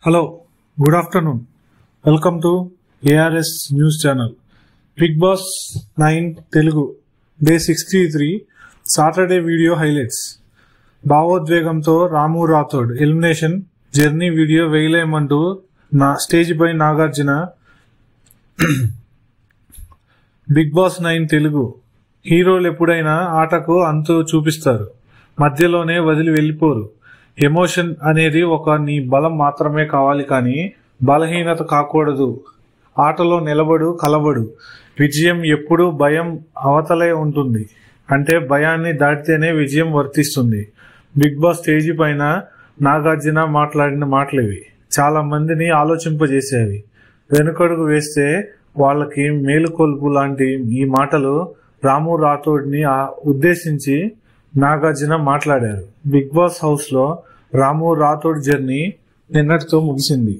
Hello, good afternoon. Welcome to ARS News Channel. Big Boss 9 Telugu Day 63 Saturday video highlights. భావోద్వేగంతో Ramu Rathod elimination journey video వేయలేమంటూ stage పై Nagarjuna. Bigg Boss 9 Telugu హీరోలు ఎప్పుడైనా ఆటకు అంతు చూపిస్తారు, మధ్యలోనే వదిలి వెళ్ళిపోరు. ఎమోషన్ అనేది నీ బలం మాత్రమే కావాలి, కానీ బలహీనత కాకూడదు. ఆటలో నిలబడు, కలబడు. విజయం ఎప్పుడూ భయం అవతలే ఉంటుంది, అంటే భయాన్ని దాటితేనే విజయం వర్తిస్తుంది. బిగ్ బాస్ స్టేజీ పైన నాగార్జున మాట్లాడిన మాటలివి చాలా మందిని ఆలోచింపజేసేవి. వెనుకడుగు వేస్తే వాళ్ళకి మేలుకొల్పు లాంటి ఈ మాటలు రాము రాథోడ్ని ఉద్దేశించి నాగార్జున మాట్లాడారు. బిగ్ బాస్ హౌస్ లో రాము రాథోడ్ జర్నీ నిన్నటితో ముగిసింది.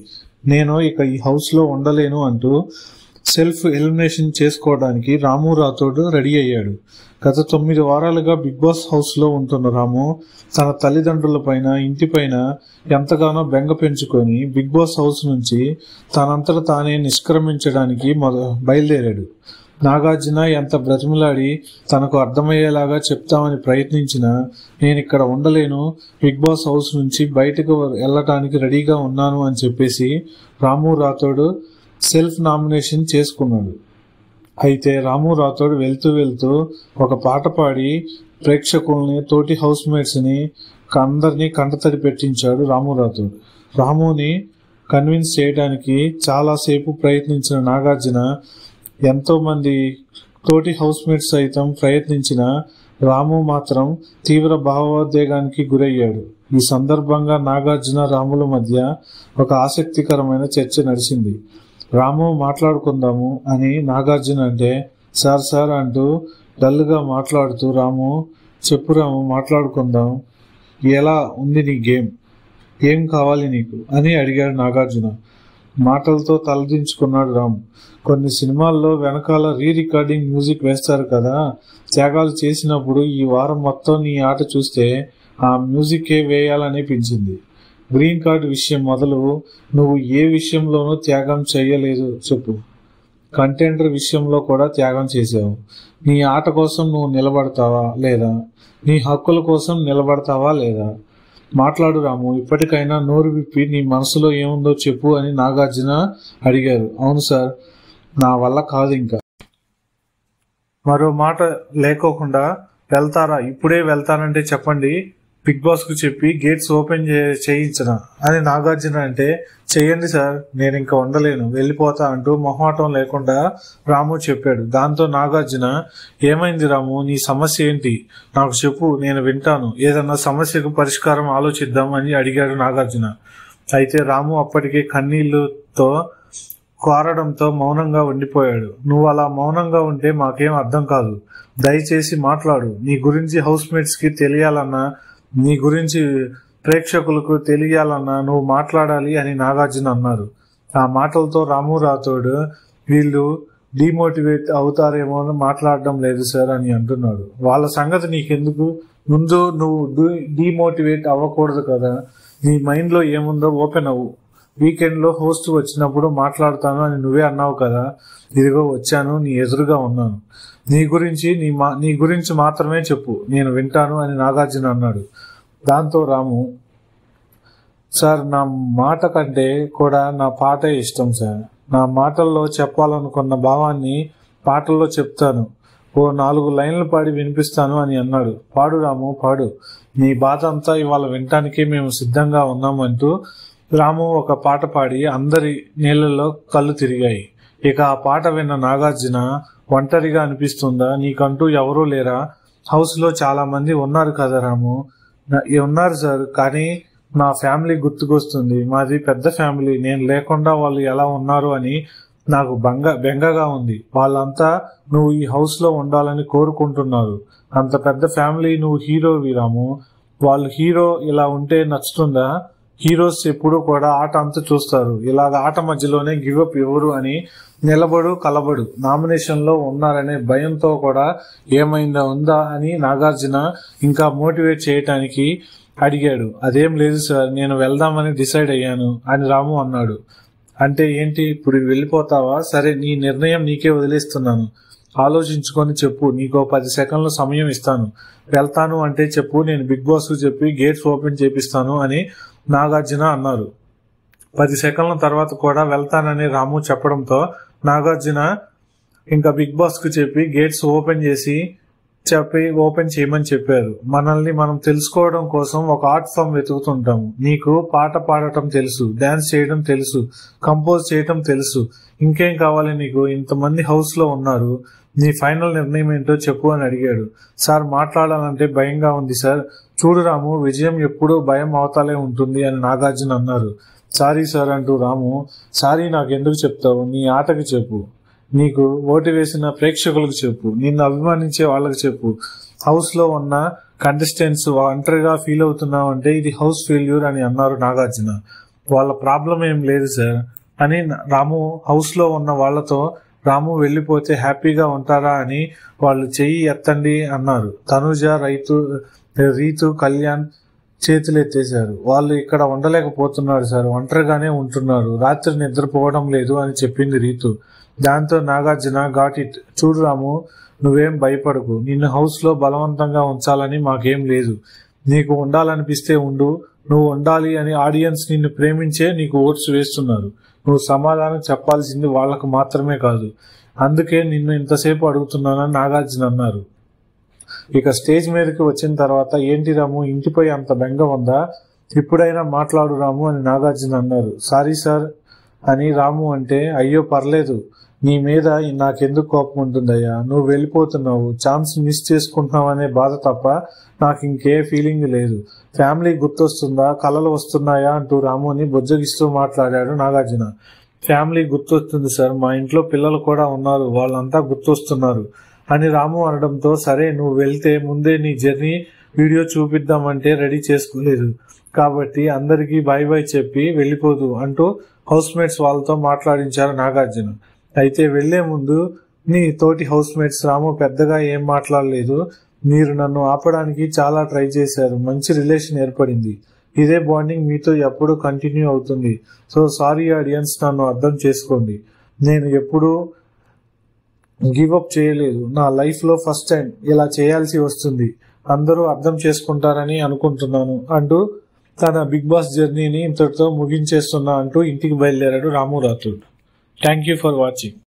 నేను ఇక ఈ హౌస్ లో ఉండలేను అంటూ సెల్ఫ్ ఎలిమినేషన్ చేసుకోవడానికి రాము రాథోడ్ రెడీ అయ్యాడు. గత 9 వారాలుగా బిగ్ బాస్ హౌస్ లో ఉంటున్న రాము తన తల్లిదండ్రుల పైన, ఇంటిపైన ఎంతగానో బెంగ పెంచుకొని బిగ్ బాస్ హౌస్ నుంచి తనంతట తానే నిష్క్రమించడానికి బయలుదేరాడు. నాగార్జున ఎంత బ్రతిమలాడి తనకు అర్థమయ్యేలాగా చెప్తామని ప్రయత్నించినా నేను ఇక్కడ ఉండలేను, బిగ్ బాస్ హౌస్ నుంచి బయటకు వెళ్ళటానికి రెడీగా ఉన్నాను అని చెప్పేసి రాము రాథోడ్ సెల్ఫ్ నామినేషన్ చేసుకున్నాడు. అయితే రాము రాథోడ్ వెళ్తూ ఒక పాట పాడి ప్రేక్షకుల్ని, తోటి హౌస్ మేట్స్ ని అందరినీ కంటతడి పెట్టించాడు రాము రాథోడ్. రాముని కన్విన్స్ చేయడానికి చాలాసేపు ప్రయత్నించిన నాగార్జున, ఎంతో మంది తోటి హౌస్ మేట్స్ సైతం ప్రయత్నించిన రాము మాత్రం తీవ్ర భావోద్వేగానికి గురయ్యాడు. ఈ సందర్భంగా నాగార్జున, రాముల మధ్య ఒక ఆసక్తికరమైన చర్చ నడిచింది. రాము మాట్లాడుకుందాము అని నాగార్జున అంటే, సార్ అంటూ డల్గా మాట్లాడుతూ రాము, చెప్పు రాము, మాట్లాడుకుందాం, ఎలా ఉంది నీ గేమ్, ఏం కావాలి నీకు అని అడిగాడు నాగార్జున. మాటలతో తలదించుకున్నాడు రాము. కొన్ని సినిమాల్లో వెనకాల రికార్డింగ్ మ్యూజిక్ వేస్తారు కదా, త్యాగాలు చేసినప్పుడు ఈ వారం మొత్తం నీ ఆట చూస్తే ఆ మ్యూజికే వేయాలనిపించింది. గ్రీన్ కార్డ్ విషయం మొదలు నువ్వు ఏ విషయంలోనూ త్యాగం చేయలేదు చెప్పు. కంటెండర్ విషయంలో కూడా త్యాగం చేసావు. నీ ఆట కోసం నువ్వు నిలబడతావా లేదా? నీ హక్కుల కోసం నిలబడతావా లేదా? మాట్లాడు రాము, ఇప్పటికైనా నోరు విప్పి నీ మనసులో ఏముందో చెప్పు అని నాగార్జున అడిగారు. అవును సార్, నా వల్ల కాదు ఇంకా. మరో మాట లేకోకుండా వెళ్తారా? ఇప్పుడే వెళ్తానంటే చెప్పండి, బిగ్ బాస్ కు చెప్పి గేట్స్ ఓపెన్ చేయించనా అని నాగార్జున అంటే, చెయ్యండి సార్, నేను ఇంకా ఉండలేను, వెళ్ళిపోతా అంటూ మొహమాటం లేకుండా రాము చెప్పాడు. దాంతో నాగార్జున, ఏమైంది రాము, నీ సమస్య ఏంటి, నాకు చెప్పు, నేను వింటాను, ఏదన్నా సమస్యకు పరిష్కారం ఆలోచిద్దాం అని అడిగాడు నాగార్జున. అయితే రాము అప్పటికే కన్నీళ్లతో కోరడంతో మౌనంగా ఉండిపోయాడు. నువ్వు అలా మౌనంగా ఉంటే మాకేం అర్థం కాదు, దయచేసి మాట్లాడు. నీ గురించి హౌస్ మేట్స్ కి తెలియాలన్నా, నీ గురించి ప్రేక్షకులకు తెలియాలన్నా నువ్వు మాట్లాడాలి అని నాగార్జున అన్నారు. ఆ మాటలతో రాము రాథోడ్, వీళ్ళు డిమోటివేట్ అవుతారేమో అని మాట్లాడడం లేదు సార్ అని అంటున్నాడు. వాళ్ళ సంగతి నీకెందుకు, ముందు నువ్వు డిమోటివేట్ అవ్వకూడదు కదా, నీ మైండ్ లో ఏముందో ఓపెన్ అవ్వు. వీకెండ్ లో హోస్ట్ వచ్చినప్పుడు మాట్లాడతాను అని నువ్వే అన్నావు కదా, ఇదిగో వచ్చాను, నీ ఎదురుగా ఉన్నాను, నీ గురించి మాత్రమే చెప్పు, నేను వింటాను అని నాగార్జున అన్నాడు. దాంతో రాము, సార్, నా మాట కంటే కూడా నా పాటే ఇష్టం సార్, నా మాటల్లో చెప్పాలనుకున్న భావాన్ని పాటల్లో చెప్తాను, ఓ 4 లైన్లు పాడి వినిపిస్తాను అని అన్నాడు. పాడు రాము, పాడు, నీ బాధ అంతా ఇవాళ వినటానికే మేము సిద్ధంగా ఉన్నామంటూ రాము ఒక పాట పాడి అందరి నీళ్లలో కళ్ళు తిరిగాయి. ఇక ఆ పాట విన్న నాగార్జున, ఒంటరిగా అనిపిస్తుందా, నీకంటూ ఎవరూ లేరా, హౌస్ లో చాలా మంది ఉన్నారు కదా రాము. ఉన్నారు సార్, కానీ నా ఫ్యామిలీ గుర్తుకొస్తుంది, మాది పెద్ద ఫ్యామిలీ, నేను లేకుండా వాళ్ళు ఎలా ఉన్నారు అని నాకు బెంగగా ఉంది. వాళ్ళంతా నువ్వు ఈ హౌస్ లో ఉండాలని కోరుకుంటున్నారు. అంత పెద్ద ఫ్యామిలీ, నువ్వు హీరోవి రాము, వాళ్ళు హీరో ఇలా ఉంటే నచ్చుతుందా? హీరోస్ ఎప్పుడు కూడా ఆట అంతా చూస్తారు, ఇలాగ ఆట మధ్యలోనే గివప్ ఇవ్వరు అని నిలబడు, కలబడు. నామినేషన్ లో ఉన్నారనే భయంతో కూడా ఏమైందా ఉందా అని నాగార్జున ఇంకా మోటివేట్ చేయటానికి అడిగాడు. అదేం లేదు సార్, నేను వెళ్దామని డిసైడ్ అయ్యాను అని రాము అన్నాడు. అంటే ఏంటి, ఇప్పుడు వెళ్ళిపోతావా? సరే, నీ నిర్ణయం నీకే వదిలేస్తున్నాను, ఆలోచించుకొని చెప్పు, నీకో 10 సెకండ్ల సమయం ఇస్తాను. వెళ్తాను అంటే చెప్పు, నేను బిగ్ బాస్ కు చెప్పి గేట్స్ ఓపెన్ చేపిస్తాను అని నాగార్జున అన్నారు. 10 సెకండ్ల తర్వాత కూడా వెళ్తానని రాము చెప్పడంతో నాగార్జున ఇంకా బిగ్ బాస్ కు చెప్పి గేట్స్ ఓపెన్ చేయమని చెప్పారు. మనల్ని మనం తెలుసుకోవడం కోసం ఒక ఆర్ట్ ఫామ్ వెతుకుతుంటాము. నీకు పాట పాడటం తెలుసు, డాన్స్ చేయడం తెలుసు, కంపోజ్ చేయటం తెలుసు, ఇంకేం కావాలి నీకు? ఇంతమంది హౌస్ లో ఉన్నారు, నీ ఫైనల్ నిర్ణయం ఏంటో చెప్పు అని అడిగాడు. సార్, మాట్లాడాలంటే భయంగా ఉంది సార్. చూడు రాము, విజయం ఎప్పుడూ భయం అవతాలే ఉంటుంది అని నాగార్జున అన్నారు. సారీ సార్ అంటూ రాము, సారీ నాకెందుకు చెప్తావు? నీ ఆటకి చెప్పు, నీకు ఓటు వేసిన ప్రేక్షకులకు చెప్పు, నిన్ను అభిమానించే వాళ్ళకి చెప్పు. హౌస్ లో ఉన్న కంటెస్టెంట్స్ ఒంటరిగా ఫీల్ అవుతున్నావు అంటే ఇది హౌస్ ఫెయిల్యూర్ అని అన్నారు నాగార్జున. వాళ్ళ ప్రాబ్లం ఏం లేదు సార్ అని రాము హౌస్ లో ఉన్న వాళ్లతో, రాము వెళ్ళిపోతే హ్యాపీగా ఉంటారా అని వాళ్ళు చెయ్యి ఎత్తండి అన్నారు. తనుజ, రీతు, కళ్యాణ్ చేతులు ఎత్తేశారు. వాళ్ళు ఇక్కడ ఉండలేకపోతున్నారు సార్, ఒంటరిగానే ఉంటున్నారు, రాత్రి నిద్రపోవడం లేదు అని చెప్పింది రీతు. దాంతో నాగార్జున, గాట్ ఇట్, చూడు రాము, నువ్వేం భయపడకు, నిన్ను హౌస్ లో బలవంతంగా ఉంచాలని మాకేం లేదు. నీకు ఉండాలనిపిస్తే ఉండు, నువ్వు ఉండాలి అని ఆడియన్స్ నిన్ను ప్రేమించే నీకు ఓట్స్ వేస్తున్నారు. నువ్వు సమాధానం చెప్పాల్సింది వాళ్లకు మాత్రమే కాదు, అందుకే నిన్ను ఇంతసేపు అడుగుతున్నానని నాగార్జున అన్నారు. ఇక స్టేజ్ మీదకి వచ్చిన తర్వాత, ఏంటి రాము, ఇంటిపై అంత బెంగ ఉందా? ఇప్పుడైనా మాట్లాడు రాము అని నాగార్జున అన్నారు. సారీ సార్ అని రాము అంటే, అయ్యో పర్లేదు, నీ మీద నాకెందుకు కోపం ఉంటుందయ్యా, నువ్వు వెళ్ళిపోతున్నావు, ఛాన్స్ మిస్ చేసుకుంటున్నావు అనే బాధ తప్ప నాకు ఇంకే ఫీలింగ్ లేదు. ఫ్యామిలీ గుర్తొస్తుందా, కలలు వస్తున్నాయా అంటూ రాముని బుజ్జగిస్తూ మాట్లాడాడు నాగార్జున. ఫ్యామిలీ గుర్తొస్తుంది సార్, మా ఇంట్లో పిల్లలు కూడా ఉన్నారు, వాళ్ళంతా గుర్తొస్తున్నారు అని రాము అనడంతో, సరే నువ్వు వెళ్తే ముందే నీ జర్నీ వీడియో చూపిద్దామంటే రెడీ చేసుకోలేదు కాబట్టి అందరికీ బై బై చెప్పి వెళ్ళిపోదు అంటూ హౌస్ మేట్స్ వాళ్ళతో మాట్లాడించారు నాగార్జున. అయితే వెళ్లే ముందు, నీ తోటి హౌస్ మేట్స్ రాము పెద్దగా ఏం మాట్లాడలేదు, మీరు నన్ను ఆపడానికి చాలా ట్రై చేశారు, మంచి రిలేషన్ ఏర్పడింది, ఇదే బాండింగ్ మీతో ఎప్పుడు కంటిన్యూ అవుతుంది. సో సారీ ఆడియన్స్, నన్ను అర్థం చేసుకోండి, నేను ఎప్పుడూ గివ్ అప్ చేయలేదు, నా లైఫ్ లో ఫస్ట్ టైం ఇలా చేయాల్సి వస్తుంది, అందరూ అర్థం చేసుకుంటారని అనుకుంటున్నాను అంటూ తన బిగ్ బాస్ జర్నీని ఇంతటితో ముగించేస్తున్నా అంటూ ఇంటికి బయలుదేరాడు Ramu Rathod. Thank you for watching.